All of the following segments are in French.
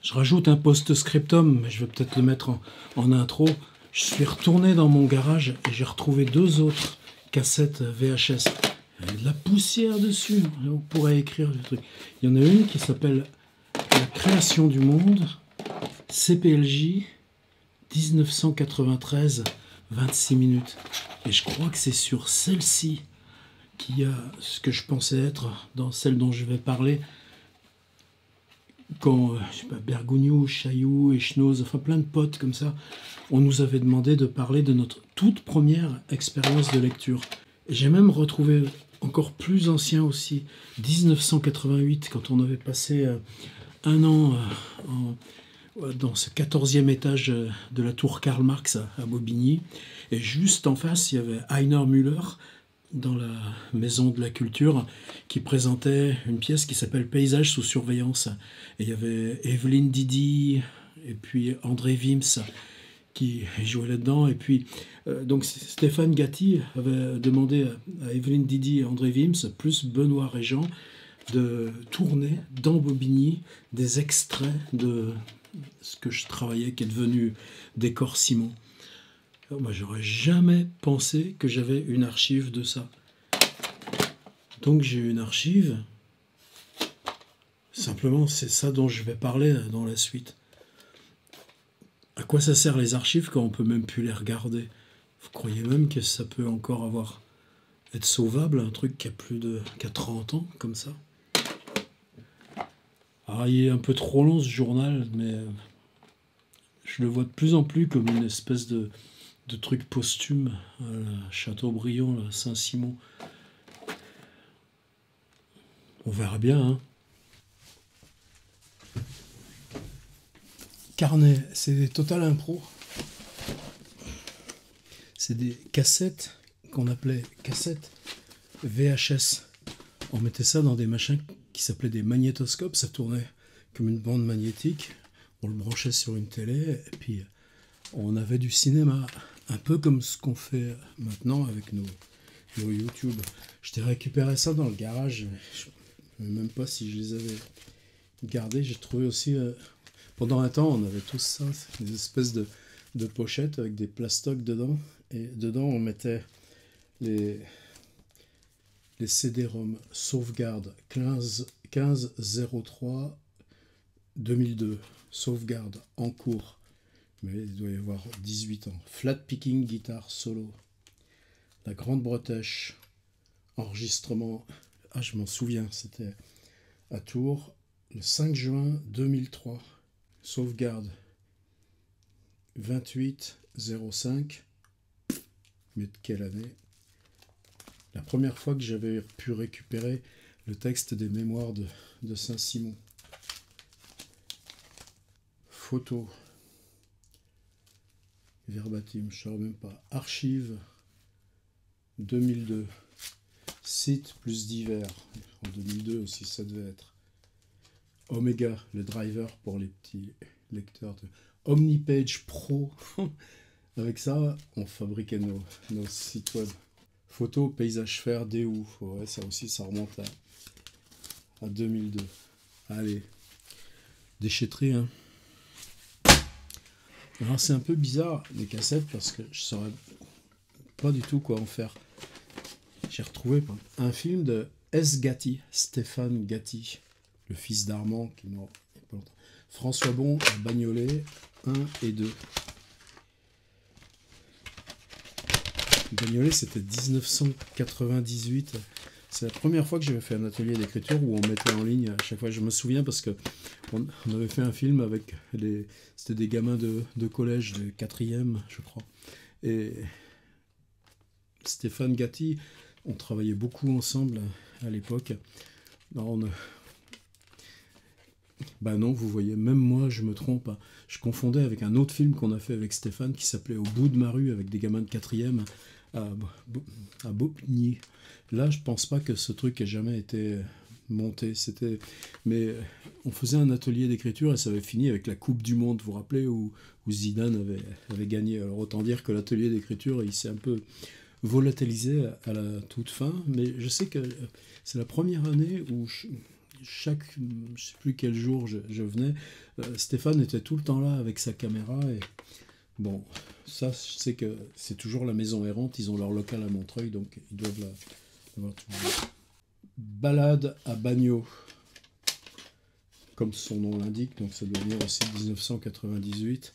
Je rajoute un post-scriptum, mais je vais peut-être le mettre en intro. Je suis retourné dans mon garage et j'ai retrouvé deux autres cassettes VHS. Il y a de la poussière dessus. On pourrait écrire le truc. Il y en a une qui s'appelle La création du monde, CPLJ, 1993, 26 minutes. Et je crois que c'est sur celle-ci qu'il y a ce que je pensais être dans celle dont je vais parler. Quand, je sais pas, Bergogneau, Chailloux et Schnoz, enfin plein de potes comme ça, on nous avait demandé de parler de notre toute première expérience de lecture. Et j'ai même retrouvé encore plus ancien aussi, 1988, quand on avait passé un an dans ce 14e étage de la tour Karl Marx à Bobigny. Et juste en face, il y avait Heiner Müller, dans la Maison de la Culture, qui présentait une pièce qui s'appelle Paysage sous surveillance. Et il y avait Evelyne Didi et puis André Wims qui jouait là-dedans. Et puis, donc Stéphane Gatti avait demandé à Evelyne Didi et André Wims, plus Benoît Régent, de tourner dans Bobigny des extraits de ce que je travaillais, qui est devenu Décor Simon. Alors, moi, j'aurais jamais pensé que j'avais une archive de ça. Donc j'ai une archive. Simplement, c'est ça dont je vais parler dans la suite. À quoi ça sert les archives quand on peut même plus les regarder? Vous croyez même que ça peut encore être sauvable, un truc qui a 30 ans, comme ça? Alors, il est un peu trop long ce journal, mais je le vois de plus en plus comme une espèce de truc posthume à Châteaubriand, à Saint-Simon. On verra bien, hein. Carnet, c'est des total impro. C'est des cassettes qu'on appelait cassettes VHS. On mettait ça dans des machins qui s'appelaient des magnétoscopes. Ça tournait comme une bande magnétique. On le branchait sur une télé et puis on avait du cinéma. Un peu comme ce qu'on fait maintenant avec nos YouTube. Je t'ai récupéré ça dans le garage. Je ne sais même pas si je les avais gardés. J'ai trouvé aussi... pendant un temps, on avait tous ça, des espèces de pochettes avec des plastocs dedans. Et dedans, on mettait les CD-ROM sauvegarde 1503 2002. Sauvegarde en cours. Mais il doit y avoir 18 ans. Flat picking guitare solo. La Grande Bretèche. Enregistrement. Ah, je m'en souviens, c'était à Tours le 5 juin 2003. Sauvegarde 2805. Mais de quelle année? La première fois que j'avais pu récupérer le texte des mémoires de Saint-Simon. Photo. Verbatim, je ne saurais même pas. Archive 2002. Site plus divers. En 2002 aussi, ça devait être. Omega, le driver pour les petits lecteurs. Omnipage Pro. Avec ça, on fabriquait nos sites web. Photo, paysage faire, DU. Ouais, ça aussi, ça remonte à 2002. Allez. Déchetterie, hein. Alors, c'est un peu bizarre, les cassettes, parce que je ne saurais pas du tout quoi en faire. J'ai retrouvé un film de S. Gatti, Stéphane Gatti, le fils d'Armand, qui est mort il n'y a pas longtemps. François Bon à Bagnolet, 1 et 2. Bagnolet, c'était 1998. C'est la première fois que j'avais fait un atelier d'écriture où on mettait en ligne à chaque fois. Je me souviens parce que on avait fait un film avec c'était des gamins de collège, de 4e, je crois. Et Stéphane Gatti, on travaillait beaucoup ensemble à l'époque. Ben non, vous voyez, même moi, je me trompe. Je confondais avec un autre film qu'on a fait avec Stéphane qui s'appelait Au bout de ma rue avec des gamins de 4e à Bobigny. Là, je pense pas que ce truc ait jamais été monté. Mais on faisait un atelier d'écriture et ça avait fini avec la Coupe du Monde, vous vous rappelez, où Zidane avait gagné. Alors autant dire que l'atelier d'écriture, il s'est un peu volatilisé à la toute fin. Mais je sais que c'est la première année où je sais plus quel jour je venais, Stéphane était tout le temps là avec sa caméra. Et bon, ça, je sais que c'est toujours la maison errante, ils ont leur local à Montreuil, donc ils doivent l'avoir toujours. Balade à Bagnols, comme son nom l'indique, donc ça doit venir aussi de 1998.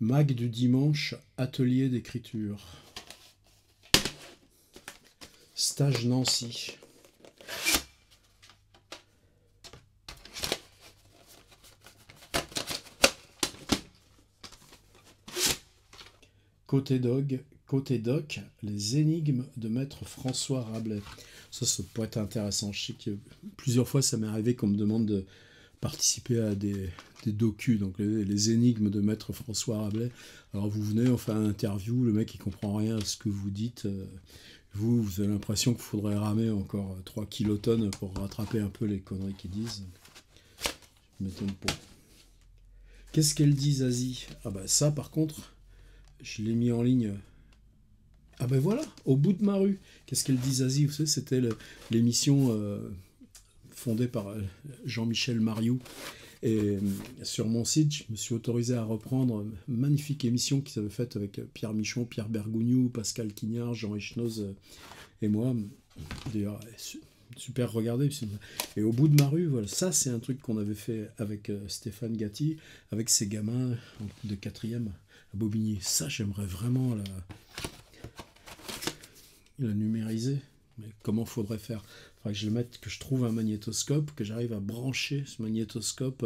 Mag du dimanche, atelier d'écriture. Stage Nancy. Côté doc, les énigmes de maître François Rabelais. Ça pourrait être intéressant. Je sais que plusieurs fois, ça m'est arrivé qu'on me demande de participer à des docus, donc les énigmes de maître François Rabelais. Alors vous venez, on fait une interview, le mec il comprend rien à ce que vous dites. Vous avez l'impression qu'il faudrait ramer encore 3 kilotonnes pour rattraper un peu les conneries qu'ils disent. Je m'étonne pas. Qu'est-ce qu'elle dit, Zazie? Ah bah ça par contre, je l'ai mis en ligne. Ah ben voilà, au bout de ma rue. Qu'est-ce qu'elle dit, Zazie? Vous savez, c'était l'émission fondée par Jean-Michel Mariou. Et sur mon site, je me suis autorisé à reprendre une magnifique émission qu'ils avaient faite avec Pierre Michon, Pierre Bergogneau, Pascal Quignard, Jean Echnoz et moi. D'ailleurs, super regardé. Et au bout de ma rue, voilà, ça c'est un truc qu'on avait fait avec Stéphane Gatti, avec ses gamins de 4e à Bobigny. Ça, j'aimerais vraiment la numériser. Mais comment faudrait faire? Il faudrait que je le mette, que je trouve un magnétoscope, que j'arrive à brancher ce magnétoscope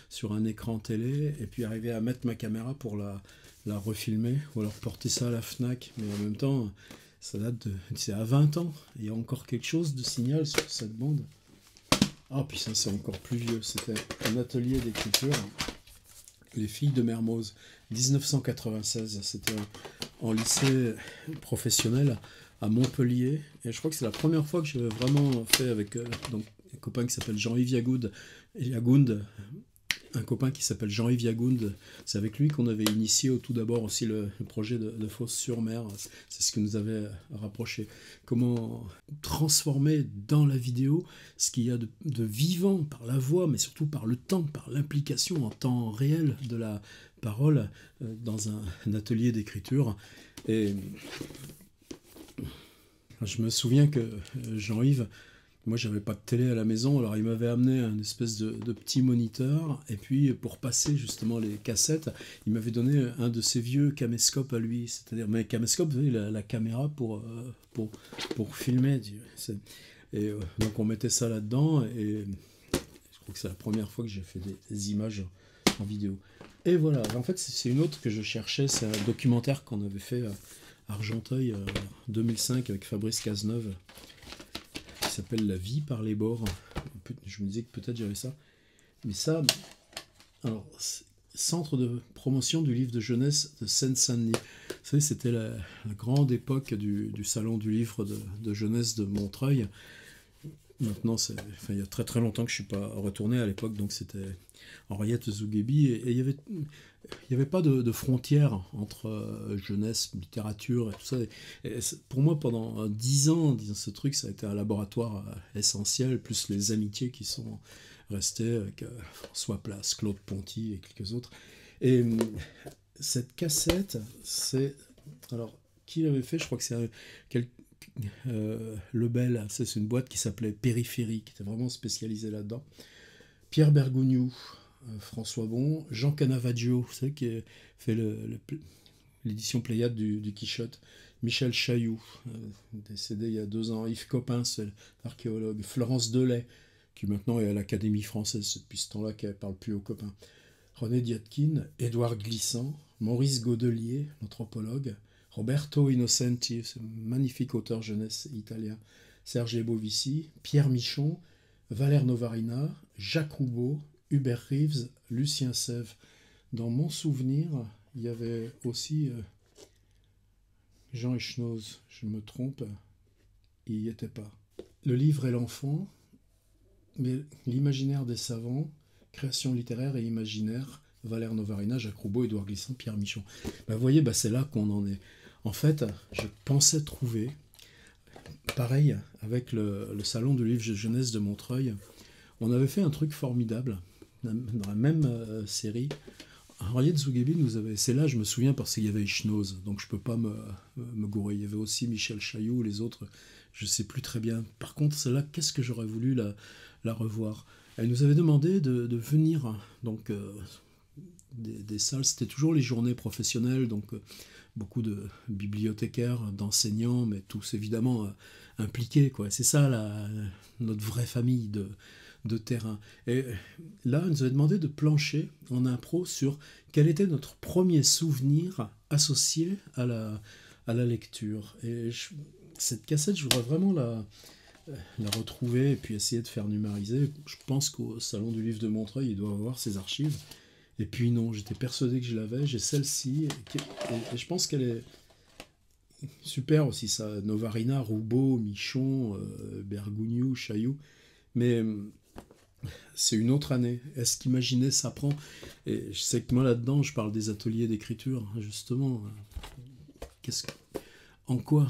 sur un écran télé, et puis arriver à mettre ma caméra pour la refilmer, ou alors porter ça à la FNAC. Mais en même temps, ça date de... C'est à 20 ans. Il y a encore quelque chose de signal sur cette bande. Ah, puis ça, c'est encore plus vieux. C'était un atelier d'écriture. Les filles de Mermoz, 1996. C'était en lycée professionnel à Montpellier. Et je crois que c'est la première fois que j'avais vraiment fait avec donc, un copain qui s'appelle Jean-Yves Yagound, un copain qui s'appelle Jean-Yves Yagound. C'est avec lui qu'on avait initié au tout d'abord aussi le projet de Fos-sur-Mer. C'est ce qui nous avait rapproché. Comment transformer dans la vidéo ce qu'il y a de vivant par la voix, mais surtout par le temps, par l'implication en temps réel de la parole dans un atelier d'écriture. Et je me souviens que Jean-Yves, moi j'avais pas de télé à la maison, alors il m'avait amené un espèce de petit moniteur, et puis pour passer justement les cassettes, il m'avait donné un de ses vieux caméscopes à lui, c'est-à-dire, mais caméscope, vous voyez, la caméra pour filmer. Et donc on mettait ça là-dedans, et je crois que c'est la première fois que j'ai fait des images en vidéo. Et voilà, en fait c'est une autre que je cherchais, c'est un documentaire qu'on avait fait Argenteuil 2005 avec Fabrice Cazeneuve, qui s'appelle La vie par les bords. Je me disais que peut-être j'avais ça. Mais ça, alors, centre de promotion du livre de jeunesse de Seine-Saint-Denis. Vous savez, c'était la grande époque du salon du livre de jeunesse de Montreuil. Maintenant, il y a très très longtemps que je ne suis pas retourné. À l'époque, donc c'était Henriette Zouguebi, et il n'y avait pas de frontière entre jeunesse, littérature et tout ça. Et pour moi, pendant 10 ans, ce truc, ça a été un laboratoire essentiel, plus les amitiés qui sont restées avec François Place, Claude Ponty et quelques autres. Et cette cassette, c'est... Alors, qui l'avait fait? Je crois que c'est Lebel, c'est une boîte qui s'appelait Périphérie, qui était vraiment spécialisée là-dedans. Pierre Bergogneau, François Bon, Jean Canavaggio, vous savez, qui a fait l'édition Pléiade du Quichotte, Michel Chailloux, décédé il y a 2 ans, Yves Copin, c'est l'archéologue, Florence Delay, qui maintenant est à l'Académie française, c'est depuis ce temps-là qu'elle ne parle plus aux copains, René Diatkin, Édouard Glissant, Maurice Godelier, l'anthropologue, Roberto Innocenti, ce magnifique auteur jeunesse italien, Serge Bovici, Pierre Michon, Valère Novarina, Jacques Roubaud, Hubert Reeves, Lucien Sèvres. Dans mon souvenir, il y avait aussi Jean Echnoz, je me trompe, il n'y était pas. Le livre et l'enfant, mais l'imaginaire des savants, création littéraire et imaginaire, Valère Novarina, Jacques Roubaud, Édouard Glissant, Pierre Michon. Vous voyez, c'est là qu'on en est. En fait, je pensais trouver, pareil, avec le salon du livre de jeunesse de Montreuil, On avait fait un truc formidable dans la même série. Henriette Zouguebi nous avait. C'est là, je me souviens, parce qu'il y avait Schnoz, donc je peux pas me gourer. Il y avait aussi Michel Chailloux, les autres, je sais plus très bien. Par contre, celle-là, qu'est-ce que j'aurais voulu la revoir. Elle nous avait demandé de venir, donc des salles, c'était toujours les journées professionnelles, donc beaucoup de bibliothécaires, d'enseignants, mais tous évidemment impliqués, quoi. C'est ça notre vraie famille de terrain. Et là, elle nous avait demandé de plancher en impro sur quel était notre premier souvenir associé à la lecture. Et cette cassette, je voudrais vraiment la retrouver et puis essayer de faire numériser. Je pense qu'au Salon du Livre de Montreuil, il doit avoir ses archives. Et puis non, j'étais persuadé que je l'avais. J'ai celle-ci et je pense qu'elle est super aussi, ça. Novarina, Roubaud, Michon, Bergogneau, Chailloux. Mais c'est une autre année. Est-ce qu'imaginer s'apprend? Et je sais que moi là-dedans, je parle des ateliers d'écriture, justement. En quoi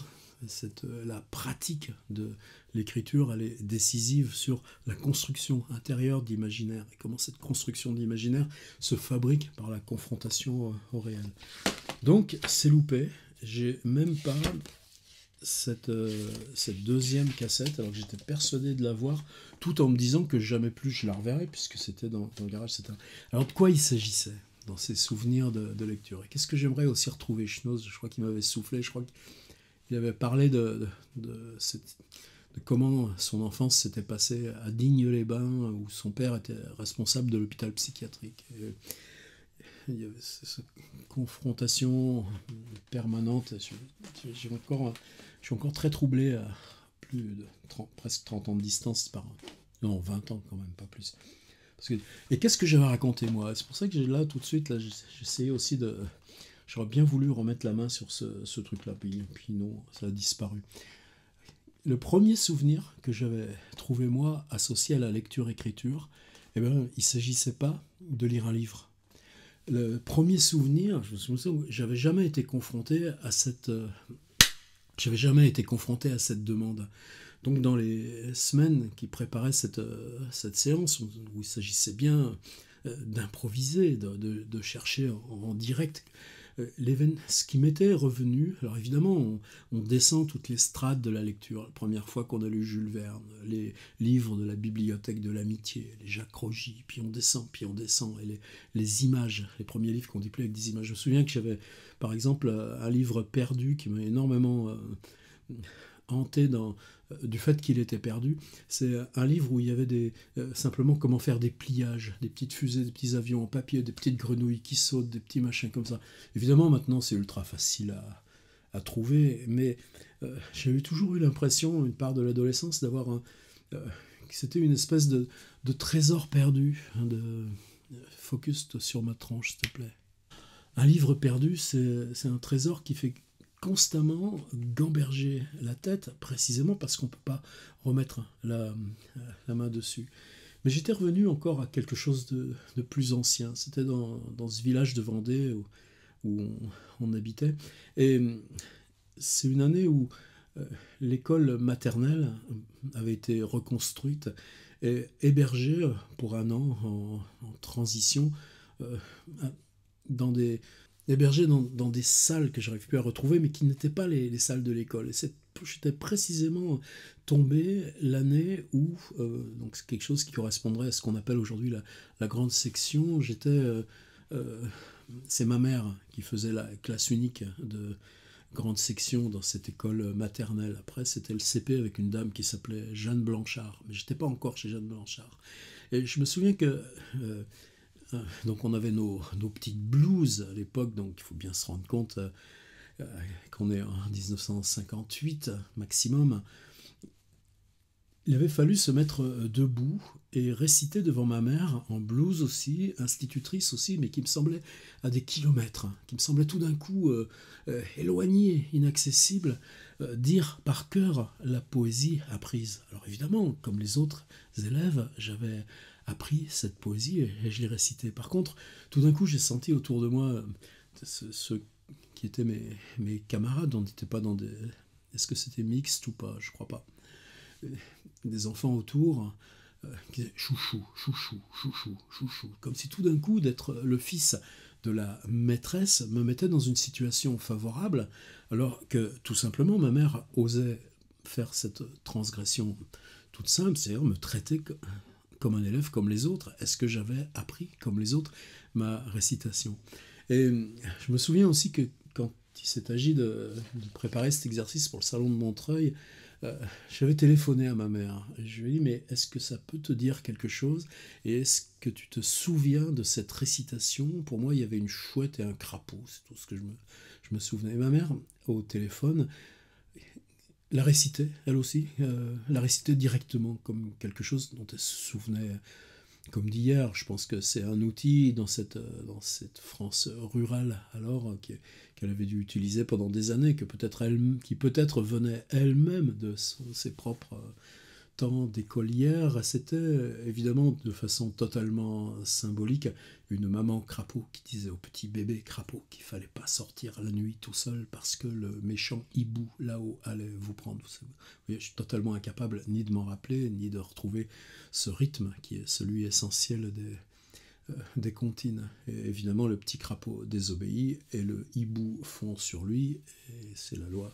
la pratique de l'écriture, elle est décisive sur la construction intérieure d'imaginaire et comment cette construction d'imaginaire se fabrique par la confrontation au réel. Donc, c'est loupé. J'ai même pas cette deuxième cassette, alors que j'étais persuadé de l'avoir, tout en me disant que jamais plus je la reverrai, puisque c'était dans le garage. Alors, de quoi il s'agissait dans ces souvenirs de lecture? Et qu'est-ce que j'aimerais aussi retrouver? Schnoz, je crois qu'il m'avait soufflé, je crois qu'il avait parlé de comment son enfance s'était passée à Digne-les-Bains, où son père était responsable de l'hôpital psychiatrique. Et il y avait cette confrontation permanente. Je suis encore très troublé à plus de presque 30 ans de distance non, 20 ans quand même, pas plus. Et qu'est-ce que j'avais raconté, moi? C'est pour ça que là, tout de suite, là, j'essayais aussi de... J'aurais bien voulu remettre la main sur ce truc-là, puis non, ça a disparu. Le premier souvenir que j'avais trouvé, moi, associé à la lecture-écriture, il ne s'agissait pas de lire un livre. Le premier souvenir, je me souviens, j'avais jamais été confronté à cette demande. Donc dans les semaines qui préparaient cette séance, où il s'agissait bien d'improviser, de chercher en direct ce qui m'était revenu. Alors évidemment, on descend toutes les strates de la lecture. La première fois qu'on a lu Jules Verne, les livres de la bibliothèque de l'amitié, les Jacques Rogy, puis on descend, et les images, les premiers livres qu'on déplaît avec des images. Je me souviens que j'avais, par exemple, un livre perdu qui m'a énormément hanté du fait qu'il était perdu. C'est un livre où il y avait simplement comment faire des pliages, des petites fusées, des petits avions en papier, des petites grenouilles qui sautent, des petits machins comme ça. Évidemment, maintenant, c'est ultra facile à trouver, mais j'ai toujours eu l'impression, une part de l'adolescence, d'avoir que c'était une espèce de trésor perdu. Focus sur ma tranche, s'il te plaît. Un livre perdu, c'est un trésor qui fait constamment gamberger la tête, précisément parce qu'on ne peut pas remettre la main dessus. Mais j'étais revenu encore à quelque chose de plus ancien. C'était dans ce village de Vendée où on habitait. Et c'est une année où l'école maternelle avait été reconstruite et hébergée pour un an en transition hébergé dans des salles que j'arrive plus à retrouver, mais qui n'étaient pas les salles de l'école. Et j'étais précisément tombé l'année où, donc c'est quelque chose qui correspondrait à ce qu'on appelle aujourd'hui la grande section. C'est ma mère qui faisait la classe unique de grande section dans cette école maternelle. Après, c'était le CP avec une dame qui s'appelait Jeanne Blanchard, mais j'étais pas encore chez Jeanne Blanchard. Et je me souviens que donc on avait nos petites blouses à l'époque, donc il faut bien se rendre compte qu'on est en 1958 maximum. Il avait fallu se mettre debout et réciter devant ma mère, en blouse aussi, institutrice aussi, mais qui me semblait à des kilomètres, qui me semblait tout d'un coup éloigné, inaccessible, dire par cœur la poésie apprise. Alors évidemment, comme les autres élèves, j'avais appris cette poésie et je l'ai récitée. Par contre, tout d'un coup, j'ai senti autour de moi ceux qui étaient mes camarades. On n'était pas dans des... Est-ce que c'était mixte ou pas? Je crois pas. Des enfants autour, qui disait chouchou, chouchou, chouchou, chouchou. Comme si tout d'un coup, d'être le fils de la maîtresse me mettait dans une situation favorable, alors que tout simplement ma mère osait faire cette transgression toute simple, c'est-à-dire me traiter comme un élève comme les autres. Est-ce que j'avais appris comme les autres ma récitation? Et je me souviens aussi que quand il s'est agi de préparer cet exercice pour le salon de Montreuil, j'avais téléphoné à ma mère. Je lui ai dit, mais est-ce que ça peut te dire quelque chose? Et est-ce que tu te souviens de cette récitation? Pour moi, il y avait une chouette et un crapaud, c'est tout ce que je me souvenais. Et ma mère, au téléphone, la récitait, elle aussi, la récitait directement, comme quelque chose dont elle se souvenait comme d'hier. Je pense que c'est un outil dans cette France rurale alors qu'elle avait dû utiliser pendant des années, qui peut-être venait elle-même de ses propres temps d'écolière. C'était évidemment de façon totalement symbolique une maman crapaud qui disait au petit bébé crapaud qu'il fallait pas sortir la nuit tout seul parce que le méchant hibou là-haut allait vous prendre. Vous voyez, je suis totalement incapable ni de m'en rappeler ni de retrouver ce rythme qui est celui essentiel des comptines. Et évidemment, le petit crapaud désobéit et le hibou fond sur lui, et c'est la loi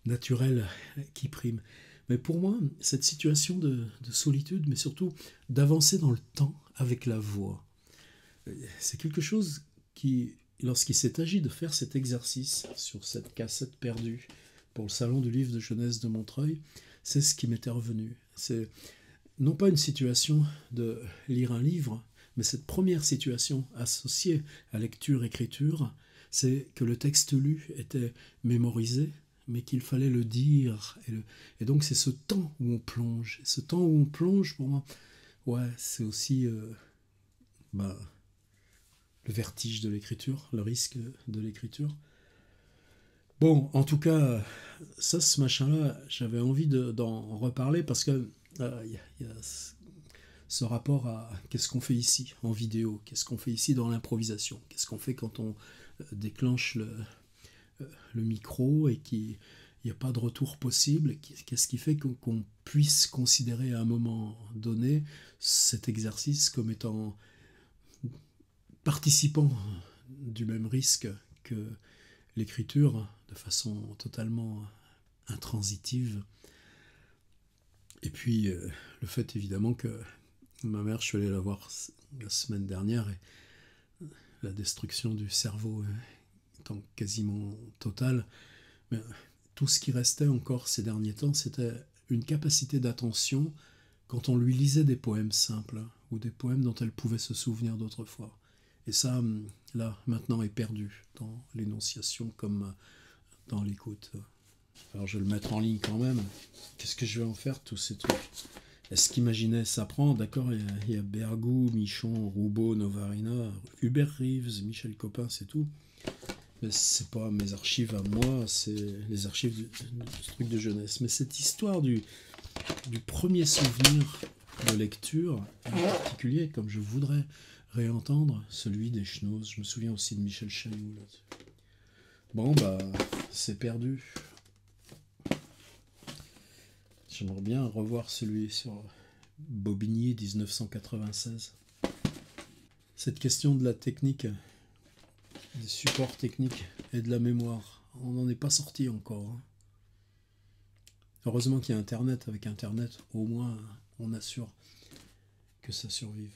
naturelle qui prime. Mais pour moi, cette situation de solitude, mais surtout d'avancer dans le temps avec la voix, c'est quelque chose qui, lorsqu'il s'est agi de faire cet exercice sur cette cassette perdue pour le salon du livre de jeunesse de Montreuil, c'est ce qui m'était revenu. C'est non pas une situation de lire un livre, mais cette première situation associée à lecture-écriture, c'est que le texte lu était mémorisé, mais qu'il fallait le dire. Et donc c'est ce temps où on plonge. Ce temps où on plonge, pour moi, ouais, c'est aussi le vertige de l'écriture, le risque de l'écriture. Bon, en tout cas, ça, ce machin-là, j'avais envie d'en reparler parce que y a ce rapport à qu'est-ce qu'on fait ici en vidéo, qu'est-ce qu'on fait ici dans l'improvisation, qu'est-ce qu'on fait quand on déclenche le micro et qu'il n'y a pas de retour possible, qu'est-ce qui fait qu'on puisse considérer à un moment donné cet exercice comme étant participant du même risque que l'écriture de façon totalement intransitive. Et puis le fait évidemment que ma mère, je suis allé la voir la semaine dernière et la destruction du cerveau étant quasiment totale, mais tout ce qui restait encore ces derniers temps, c'était une capacité d'attention quand on lui lisait des poèmes simples ou des poèmes dont elle pouvait se souvenir d'autrefois. Et ça, là, maintenant, est perdu dans l'énonciation comme dans l'écoute. Alors je vais le mettre en ligne quand même. Qu'est-ce que je vais en faire, tous ces trucs? Est-ce qu'Imaginer s'apprend? D'accord, il y a Bergou, Michon, Roubaud, Novarina, Hubert Reeves, Michel Copin, c'est tout. Mais c'est pas mes archives à moi, c'est les archives du truc de jeunesse. Mais cette histoire du premier souvenir de lecture, en particulier, comme je voudrais réentendre celui des Schnoz. Je me souviens aussi de Michel Chailloux là-dessus. Bon, bah, c'est perdu. J'aimerais bien revoir celui sur Bobigny 1996. Cette question de la technique, des supports techniques et de la mémoire, on n'en est pas sorti encore. Hein. Heureusement qu'il y a Internet. Avec Internet, au moins, on assure que ça survive.